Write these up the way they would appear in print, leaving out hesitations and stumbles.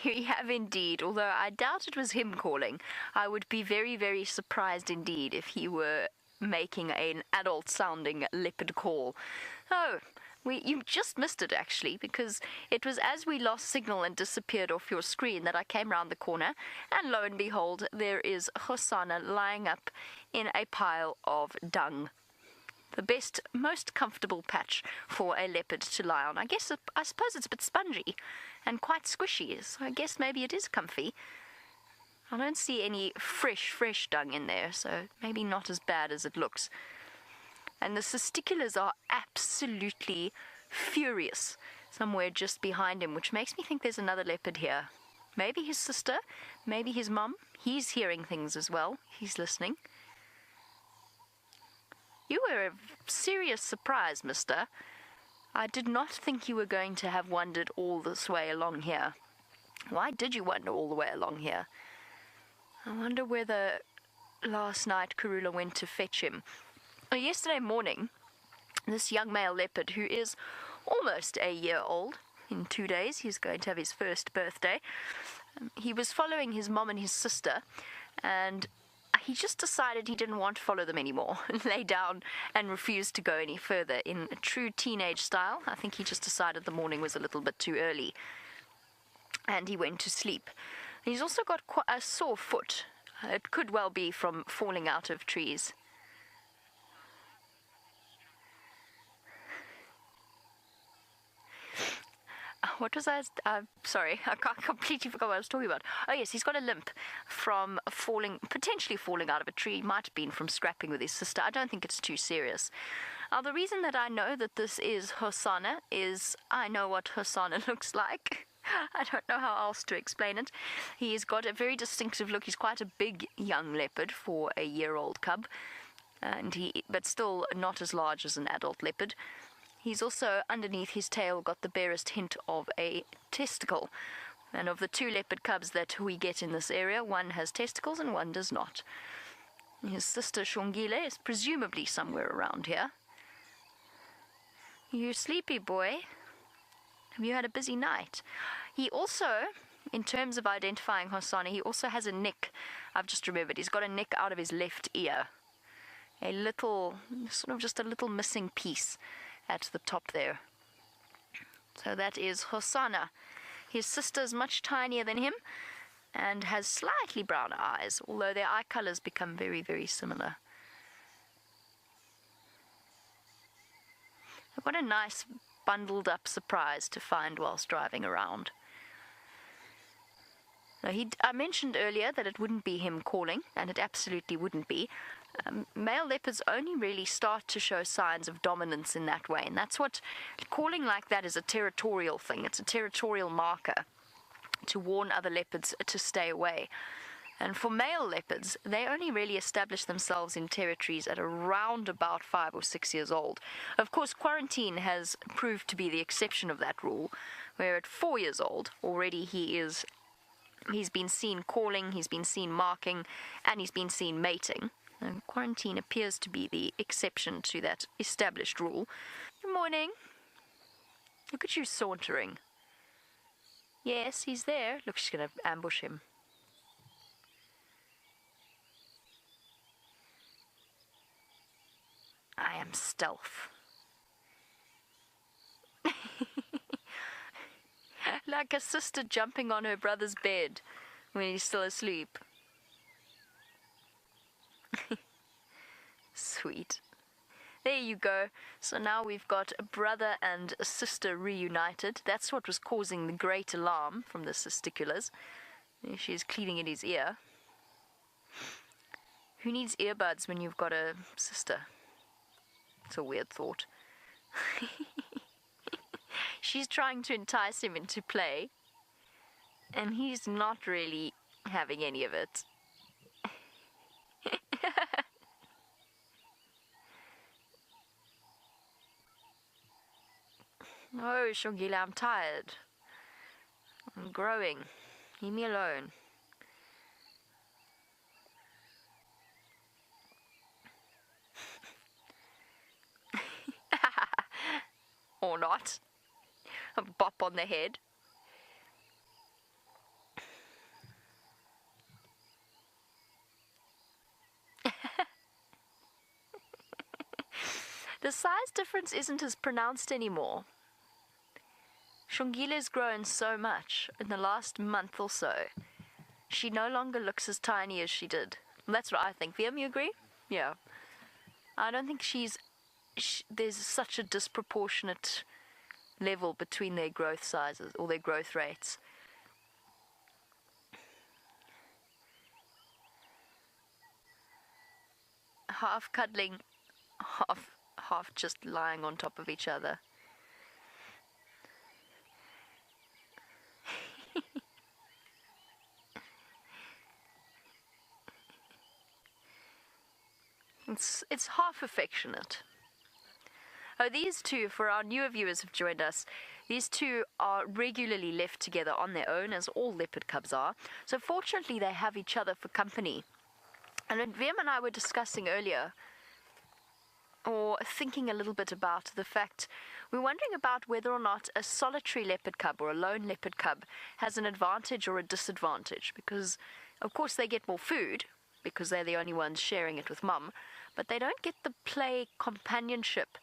We have indeed, although I doubt it was him calling. I would be very, very surprised indeed if he were making an adult sounding leopard call. Oh, you just missed it actually, because it was as we lost signal and disappeared off your screen that I came round the corner, and lo and behold, there is Hosana lying up in a pile of dung. The best, most comfortable patch for a leopard to lie on. I suppose it's a bit spongy and quite squishy, so I guess maybe it is comfy. I don't see any fresh dung in there, so maybe not as bad as it looks. And the testiculars are absolutely furious somewhere just behind him, which makes me think there's another leopard here. Maybe his sister, maybe his mum. He's hearing things as well. He's listening. You were a serious surprise, mister. I did not think you were going to have wandered all this way along here. Why did you wander all the way along here? I wonder whether last night Karula went to fetch him. Yesterday morning, this young male leopard, who is almost a year old, in 2 days, he's going to have his first birthday, he was following his mom and his sister, and he just decided he didn't want to follow them anymore, lay down and refused to go any further in a true teenage style. I think he just decided the morning was a little bit too early, and he went to sleep. He's also got a sore foot. It could well be from falling out of trees. What was I? Sorry, I completely forgot what I was talking about. Oh yes, he's got a limp from potentially falling out of a tree. Might have been from scrapping with his sister. I don't think it's too serious. Now, the reason that I know that this is Hosana is I know what Hosana looks like. I don't know how else to explain it. He's got a very distinctive look. He's quite a big young leopard for a year-old cub, but still not as large as an adult leopard. He's also, underneath his tail, got the barest hint of a testicle. And of the 2 leopard cubs that we get in this area, one has testicles and one does not. His sister Xongile is presumably somewhere around here. You sleepy, boy? Have you had a busy night? He also, in terms of identifying Hosana, he also has a nick. I've just remembered. He's got a nick out of his left ear. A little, sort of just a little missing piece at the top there. So that is Hosana. His sister's much tinier than him and has slightly brown eyes, although their eye colors become very, very similar. What a nice bundled up surprise to find whilst driving around. Now, I mentioned earlier that it wouldn't be him calling, and it absolutely wouldn't be. Male leopards only really start to show signs of dominance in that way, and that's what calling like that is, a territorial thing. It's a territorial marker to warn other leopards to stay away. And for male leopards, they only really establish themselves in territories at around about 5 or 6 years old. Of course, quarantine has proved to be the exception of that rule, where at 4 years old already he's been seen calling, he's been seen marking, and he's been seen mating. And quarantine appears to be the exception to that established rule. Good morning. Look at you sauntering. Yes, he's there. Look, she's going to ambush him. I am stealth. Like a sister jumping on her brother's bed when he's still asleep. Sweet. There you go. So now we've got a brother and a sister reunited. That's what was causing the great alarm from the testiculars. She's cleaning in his ear. Who needs earbuds when you've got a sister? It's a weird thought. She's trying to entice him into play, and he's not really having any of it. Oh, Xongile, I'm tired. I'm growing. Leave me alone. Or not. A bop on the head. The size difference isn't as pronounced anymore. Xongile's grown so much in the last month or so. She no longer looks as tiny as she did. That's what I think. Liam, you agree? Yeah. I don't think there's such a disproportionate level between their growth sizes or their growth rates. Half cuddling, half just lying on top of each other. It's half affectionate. Oh, these two, for our newer viewers who've joined us, these two are regularly left together on their own, as all leopard cubs are. So fortunately, they have each other for company. And when VM and I were discussing earlier, or thinking a little bit about the fact, we're wondering about whether or not a solitary leopard cub or a lone leopard cub has an advantage or a disadvantage. Because, of course, they get more food, because they're the only ones sharing it with mum, but they don't get the play companionship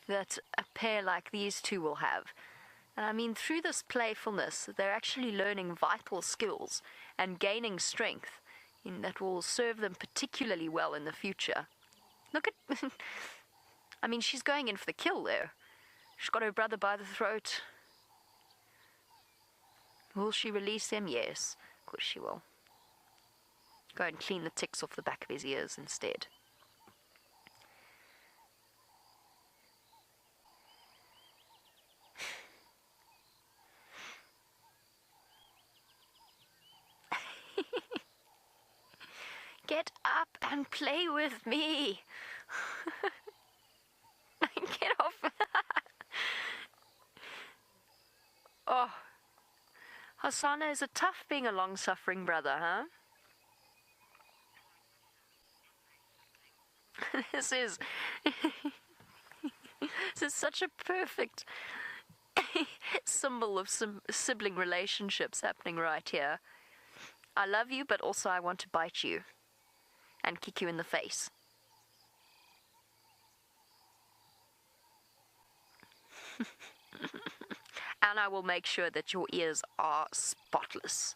that a pair like these two will have. And I mean, through this playfulness, they're actually learning vital skills and gaining strength that will serve them particularly well in the future. Look at... I mean, she's going in for the kill there. She's got her brother by the throat. Will she release him? Yes, of course she will. Go and clean the ticks off the back of his ears instead. Get up and play with me. Get off. Oh, Hosana, is it tough being a long-suffering brother, huh? This is such a perfect symbol of some sibling relationships happening right here. I love you, but also I want to bite you and kick you in the face. And I will make sure that your ears are spotless.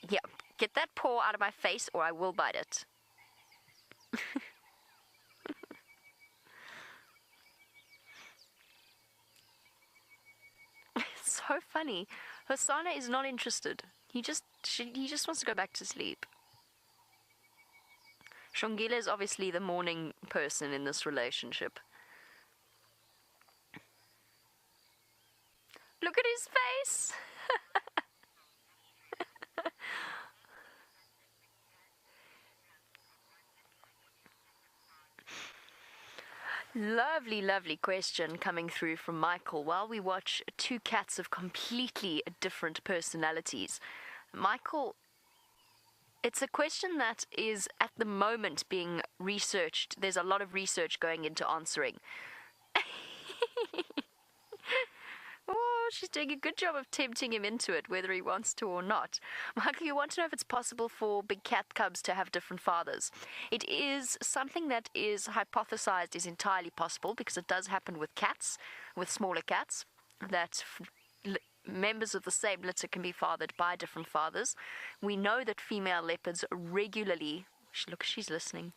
Yeah, get that paw out of my face or I will bite it. It's so funny. Hosana is not interested. He just wants to go back to sleep. Xongile is obviously the morning person in this relationship. Look at his face! Lovely, lovely question coming through from Michael while we watch two cats of completely different personalities. Michael, it's a question that is at the moment being researched. There's a lot of research going into answering. Oh, she's doing a good job of tempting him into it, whether he wants to or not. Michael, you want to know if it's possible for big cat cubs to have different fathers. It is something that is hypothesized is entirely possible because it does happen with cats, with smaller cats, that members of the same litter can be fathered by different fathers. We know that female leopards regularly... Look, she's listening.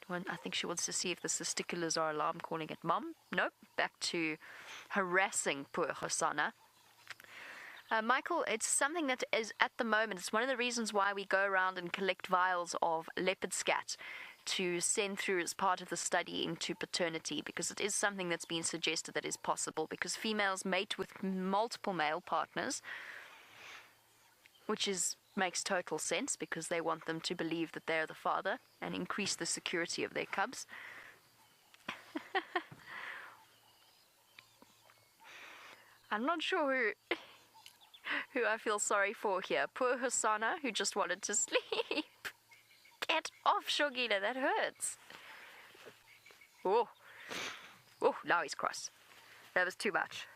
I think she wants to see if the testiculars are alarm calling at mom. Nope, back to harassing poor Hosana. Michael, it's something that is at the moment, it's one of the reasons why we go around and collect vials of leopard scat to send through as part of the study into paternity, because it is something that's been suggested that is possible, because females mate with multiple male partners, which makes total sense because they want them to believe that they're the father and increase the security of their cubs. I'm not sure who I feel sorry for here. Poor Hosana, who just wanted to sleep. Get off, Xongile, that hurts. Oh, oh, now he's cross. That was too much.